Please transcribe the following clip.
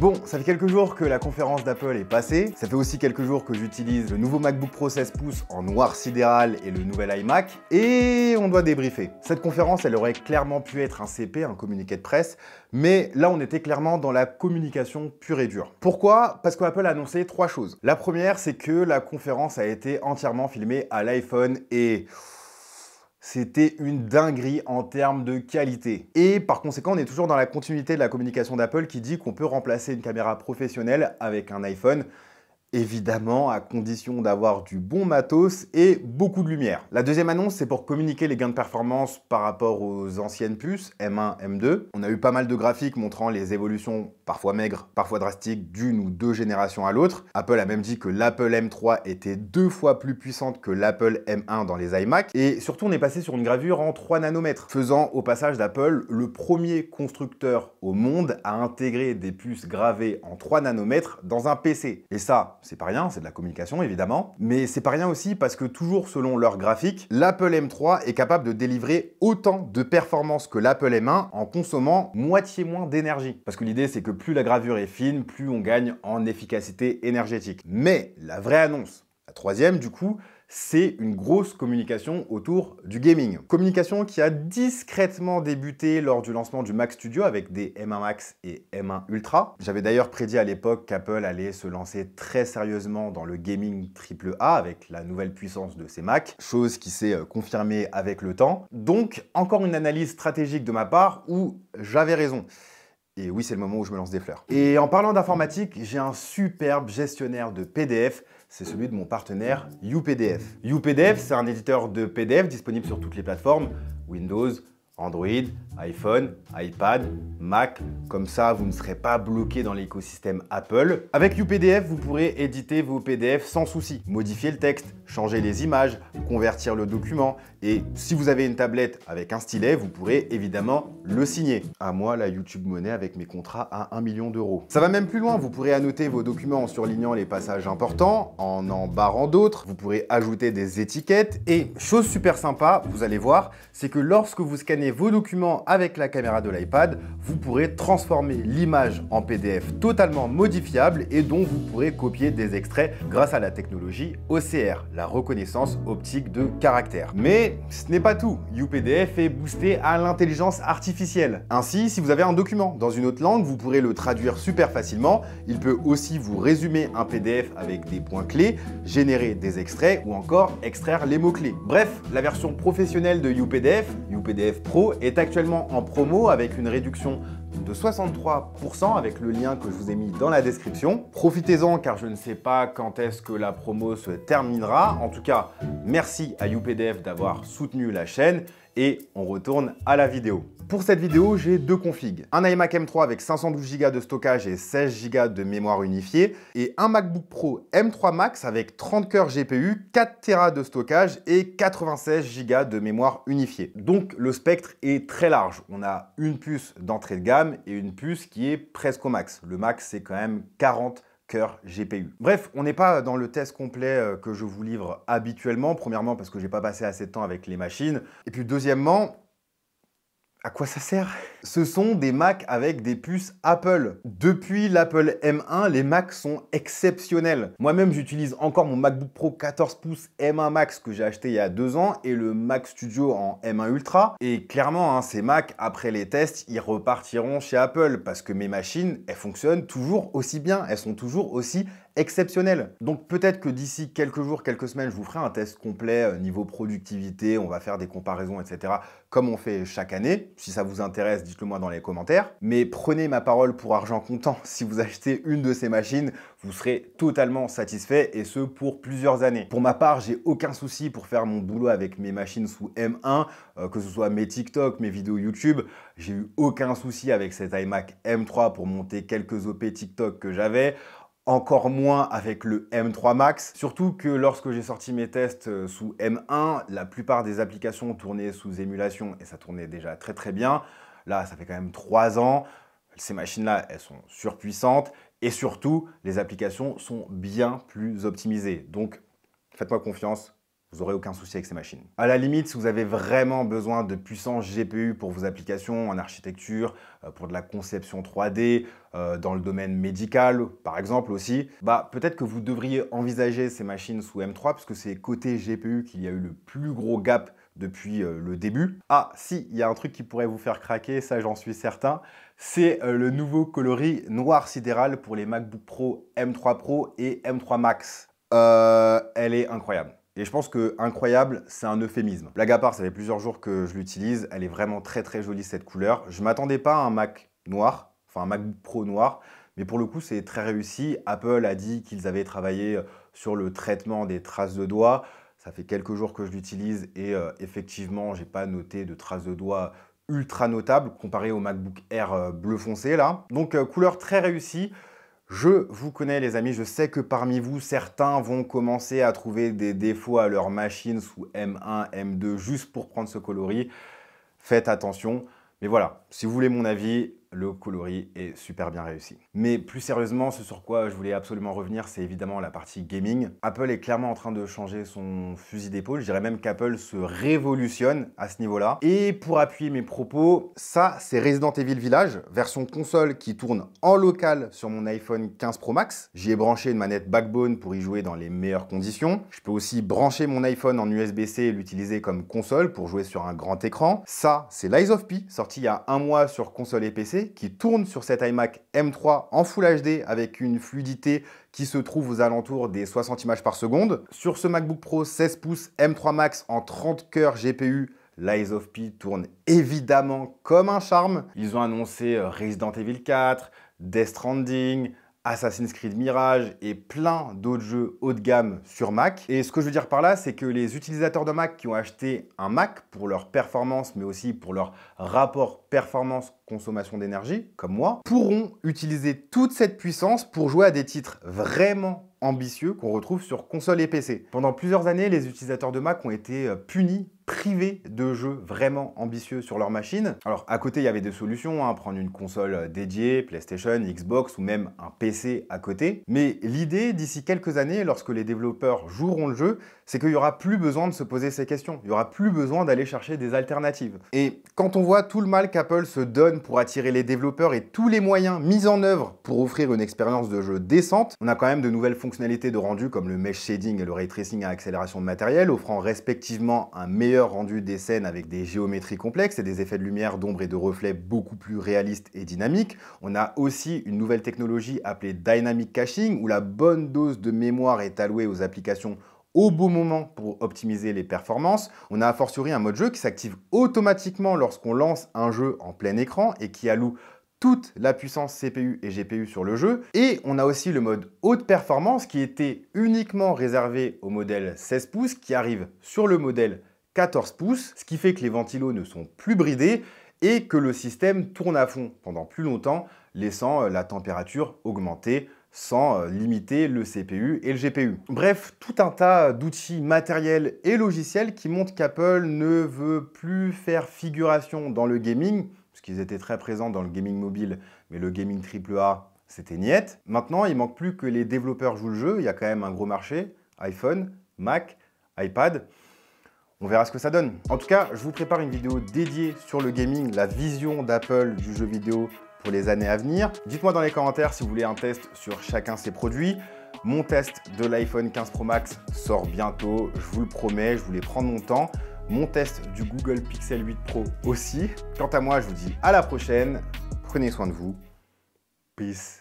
Bon, ça fait quelques jours que la conférence d'Apple est passée. Ça fait aussi quelques jours que j'utilise le nouveau MacBook Pro 16 pouces en noir sidéral et le nouvel iMac. Et on doit débriefer. Cette conférence, elle aurait clairement pu être un CP, un communiqué de presse. Mais là, on était clairement dans la communication pure et dure. Pourquoi? Parce qu'Apple a annoncé 3 choses. La première, c'est que la conférence a été entièrement filmée à l'iPhone et c'était une dinguerie en termes de qualité. Et par conséquent, on est toujours dans la continuité de la communication d'Apple qui dit qu'on peut remplacer une caméra professionnelle avec un iPhone. Évidemment, à condition d'avoir du bon matos et beaucoup de lumière. La deuxième annonce, c'est pour communiquer les gains de performance par rapport aux anciennes puces M1, M2. On a eu pas mal de graphiques montrant les évolutions parfois maigres, parfois drastiques, d'une ou deux générations à l'autre. Apple a même dit que l'Apple M3 était 2 fois plus puissante que l'Apple M1 dans les iMac. Et surtout, on est passé sur une gravure en 3 nanomètres, faisant au passage d'Apple le premier constructeur au monde à intégrer des puces gravées en 3 nanomètres dans un PC. Et ça, c'est pas rien, c'est de la communication évidemment, mais c'est pas rien aussi parce que toujours selon leur graphique, l'Apple M3 est capable de délivrer autant de performance que l'Apple M1 en consommant moitié moins d'énergie. Parce que l'idée c'est que plus la gravure est fine, plus on gagne en efficacité énergétique. Mais la vraie annonce, la troisième du coup, c'est une grosse communication autour du gaming. Communication qui a discrètement débuté lors du lancement du Mac Studio avec des M1 Max et M1 Ultra. J'avais d'ailleurs prédit à l'époque qu'Apple allait se lancer très sérieusement dans le gaming AAA avec la nouvelle puissance de ses Macs, chose qui s'est confirmée avec le temps. Donc, encore une analyse stratégique de ma part où j'avais raison. Et oui, c'est le moment où je me lance des fleurs. Et en parlant d'informatique, j'ai un superbe gestionnaire de PDF, c'est celui de mon partenaire UPDF. UPDF, c'est un éditeur de PDF disponible sur toutes les plateformes, Windows, Android, iPhone, iPad, Mac. Comme ça, vous ne serez pas bloqué dans l'écosystème Apple. Avec UPDF, vous pourrez éditer vos PDF sans souci, modifier le texte, changer les images, convertir le document. Et si vous avez une tablette avec un stylet, vous pourrez évidemment le signer. À moi, la YouTube Money avec mes contrats à 1 million d'euros. Ça va même plus loin, vous pourrez annoter vos documents en surlignant les passages importants, en barrant d'autres. Vous pourrez ajouter des étiquettes. Et chose super sympa, vous allez voir, c'est que lorsque vous scannez vos documents avec la caméra de l'iPad, vous pourrez transformer l'image en PDF totalement modifiable et dont vous pourrez copier des extraits grâce à la technologie OCR, la reconnaissance optique de caractère. Mais ce n'est pas tout, UPDF est boosté à l'intelligence artificielle. Ainsi, si vous avez un document dans une autre langue, vous pourrez le traduire super facilement. Il peut aussi vous résumer un PDF avec des points clés, générer des extraits ou encore extraire les mots-clés. Bref, la version professionnelle de UPDF, UPDF Pro, est actuellement en promo avec une réduction de 63% avec le lien que je vous ai mis dans la description. Profitez-en car je ne sais pas quand est-ce que la promo se terminera. En tout cas, merci à UPDF d'avoir soutenu la chaîne et on retourne à la vidéo. Pour cette vidéo, j'ai 2 configs. Un iMac M3 avec 512 Go de stockage et 16 Go de mémoire unifiée et un MacBook Pro M3 Max avec 30 cœurs GPU, 4 Tera de stockage et 96 Go de mémoire unifiée. Donc le spectre est très large. On a une puce d'entrée de gamme et une puce qui est presque au max. Le max, c'est quand même 40 cœur GPU. Bref, on n'est pas dans le test complet que je vous livre habituellement. Premièrement, parce que j'ai pas passé assez de temps avec les machines. Et puis deuxièmement, à quoi ça sert? Ce sont des Macs avec des puces Apple. Depuis l'Apple M1, les Macs sont exceptionnels. Moi-même, j'utilise encore mon MacBook Pro 14 pouces M1 Max que j'ai acheté il y a 2 ans et le Mac Studio en M1 Ultra. Et clairement, ces Macs, après les tests, ils repartiront chez Apple parce que mes machines, elles fonctionnent toujours aussi bien. Elles sont toujours aussi exceptionnelles. Donc peut-être que d'ici quelques jours, quelques semaines, je vous ferai un test complet niveau productivité. On va faire des comparaisons, etc. comme on fait chaque année. Si ça vous intéresse, dites-le moi dans les commentaires. Mais prenez ma parole pour argent comptant. Si vous achetez une de ces machines, vous serez totalement satisfait et ce pour plusieurs années. Pour ma part, j'ai aucun souci pour faire mon boulot avec mes machines sous M1, que ce soit mes TikTok, mes vidéos YouTube. J'ai eu aucun souci avec cet iMac M3 pour monter quelques OP TikTok que j'avais. Encore moins avec le M3 Max, surtout que lorsque j'ai sorti mes tests sous M1, la plupart des applications tournaient sous émulation et ça tournait déjà très très bien. Là, ça fait quand même 3 ans, ces machines-là, elles sont surpuissantes et surtout, les applications sont bien plus optimisées. Donc, faites-moi confiance, vous n'aurez aucun souci avec ces machines. À la limite, si vous avez vraiment besoin de puissance GPU pour vos applications en architecture, pour de la conception 3D, dans le domaine médical par exemple aussi, peut-être que vous devriez envisager ces machines sous M3 parce que c'est côté GPU qu'il y a eu le plus gros gap depuis le début. Ah si, il y a un truc qui pourrait vous faire craquer, ça j'en suis certain, c'est le nouveau coloris noir sidéral pour les MacBook Pro M3 Pro et M3 Max. Elle est incroyable. Et je pense que incroyable, c'est un euphémisme. Blague à part, ça fait plusieurs jours que je l'utilise. Elle est vraiment très très jolie cette couleur. Je ne m'attendais pas à un Mac noir, enfin un MacBook Pro noir, mais pour le coup, c'est très réussi. Apple a dit qu'ils avaient travaillé sur le traitement des traces de doigts. Ça fait quelques jours que je l'utilise et effectivement, je n'ai pas noté de traces de doigts ultra notables comparé au MacBook Air bleu foncé là. Donc couleur très réussie. Je vous connais les amis, je sais que parmi vous, certains vont commencer à trouver des défauts à leur machine sous M1, M2 juste pour prendre ce coloris. Faites attention. Mais voilà, si vous voulez mon avis, le coloris est super bien réussi. Mais plus sérieusement, ce sur quoi je voulais absolument revenir, c'est évidemment la partie gaming. Apple est clairement en train de changer son fusil d'épaule. Je dirais même qu'Apple se révolutionne à ce niveau-là. Et pour appuyer mes propos, ça, c'est Resident Evil Village, version console qui tourne en local sur mon iPhone 15 Pro Max. J'y ai branché une manette Backbone pour y jouer dans les meilleures conditions. Je peux aussi brancher mon iPhone en USB-C et l'utiliser comme console pour jouer sur un grand écran. Ça, c'est Lies of P, sorti il y a un mois sur console et PC, qui tourne sur cet iMac M3 en Full HD avec une fluidité qui se trouve aux alentours des 60 images par seconde. Sur ce MacBook Pro 16 pouces M3 Max en 30 cœurs GPU, Lies of P tourne évidemment comme un charme. Ils ont annoncé Resident Evil 4, Death Stranding, Assassin's Creed Mirage et plein d'autres jeux haut de gamme sur Mac. Et ce que je veux dire par là, c'est que les utilisateurs de Mac qui ont acheté un Mac pour leur performance, mais aussi pour leur rapport performance-consommation d'énergie, comme moi, pourront utiliser toute cette puissance pour jouer à des titres vraiment ambitieux qu'on retrouve sur console et PC. Pendant plusieurs années, les utilisateurs de Mac ont été punis, privés de jeux vraiment ambitieux sur leur machine. Alors à côté, il y avait des solutions, prendre une console dédiée, PlayStation, Xbox ou même un PC à côté. Mais l'idée d'ici quelques années, lorsque les développeurs joueront le jeu, c'est qu'il n'y aura plus besoin de se poser ces questions. Il n'y aura plus besoin d'aller chercher des alternatives. Et quand on voit tout le mal qu'Apple se donne pour attirer les développeurs et tous les moyens mis en œuvre pour offrir une expérience de jeu décente, on a quand même de nouvelles fonctionnalités de rendu comme le mesh shading et le ray tracing à accélération de matériel, offrant respectivement un meilleur rendu des scènes avec des géométries complexes et des effets de lumière, d'ombre et de reflets beaucoup plus réalistes et dynamiques. On a aussi une nouvelle technologie appelée Dynamic Caching où la bonne dose de mémoire est allouée aux applications au bon moment pour optimiser les performances. On a a fortiori un mode jeu qui s'active automatiquement lorsqu'on lance un jeu en plein écran et qui alloue toute la puissance CPU et GPU sur le jeu. Et on a aussi le mode haute performance qui était uniquement réservé au modèle 16 pouces qui arrive sur le modèle 14 pouces, ce qui fait que les ventilos ne sont plus bridés et que le système tourne à fond pendant plus longtemps, laissant la température augmenter sans limiter le CPU et le GPU. Bref, tout un tas d'outils matériels et logiciels qui montrent qu'Apple ne veut plus faire figuration dans le gaming, parce qu'ils étaient très présents dans le gaming mobile, mais le gaming AAA, c'était niette. Maintenant, il manque plus que les développeurs jouent le jeu, il y a quand même un gros marché, iPhone, Mac, iPad. On verra ce que ça donne. En tout cas, je vous prépare une vidéo dédiée sur le gaming, la vision d'Apple du jeu vidéo pour les années à venir. Dites-moi dans les commentaires si vous voulez un test sur chacun de ces produits. Mon test de l'iPhone 15 Pro Max sort bientôt, je vous le promets, je voulais prendre mon temps. Mon test du Google Pixel 8 Pro aussi. Quant à moi, je vous dis à la prochaine. Prenez soin de vous. Peace.